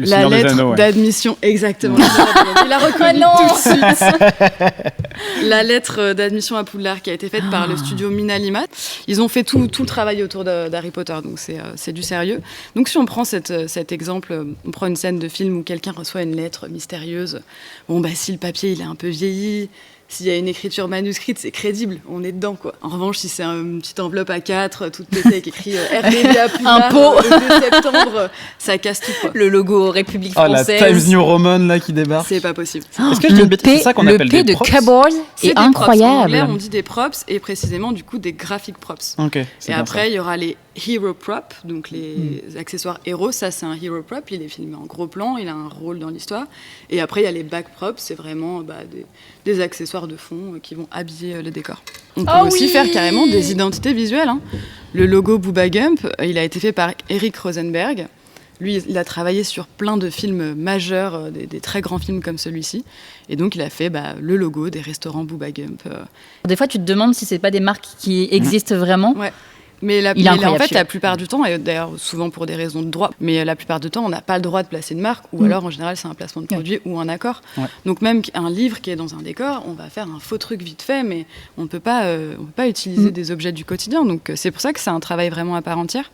La Seigneur des lettre Anneaux, ouais. d'admission, exactement. Il a reconnu tout de suite. La lettre d'admission à Poudlard qui a été faite par le studio Minalima. Ils ont fait tout le travail autour d'Harry Potter, donc c'est du sérieux. Donc si on prend cet exemple, on prend une scène de film où quelqu'un reçoit une lettre mystérieuse. Bon, bah si le papier il est un peu vieilli, s'il y a une écriture manuscrite, c'est crédible, on est dedans, quoi. En revanche, si c'est une petite enveloppe A4, toute pétée, avec écrit RDV à Poudlard, Un pot. le 2 septembre, ça casse tout, quoi. Le logo République Oh, la française. Times New Roman là qui débarque. C'est pas possible. Est-ce que je dis une bêtise, c'est ça qu'on le appelle P des de props Cupboard C'est est des props. En incroyable. anglais, on dit des props, et précisément, du coup, des graphic props. Ok. Et c'est bien après, il y aura les hero props, donc les accessoires héros. Ça, c'est un hero prop. Il est filmé en gros plan, il a un rôle dans l'histoire. Et après, il y a les back props. C'est vraiment des accessoires de fond qui vont habiller le décor. On peut aussi faire carrément des identités visuelles. Hein. Le logo Booba Gump, il a été fait par Eric Rosenberg. Lui, il a travaillé sur plein de films majeurs, des très grands films comme celui-ci. Et donc, il a fait le logo des restaurants Booba Gump. Des fois, tu te demandes si c'est pas des marques qui existent vraiment. Ouais. Mais, Il est en incroyable, fait, celui-là. la plupart du temps, et d'ailleurs souvent pour des raisons de droit, mais la plupart du temps, on n'a pas le droit de placer de marque, ou alors en général, c'est un placement de produit ou un accord. Ouais. Donc même un livre qui est dans un décor, on va faire un faux truc vite fait, mais on ne peut pas utiliser des objets du quotidien. Donc c'est pour ça que c'est un travail vraiment à part entière.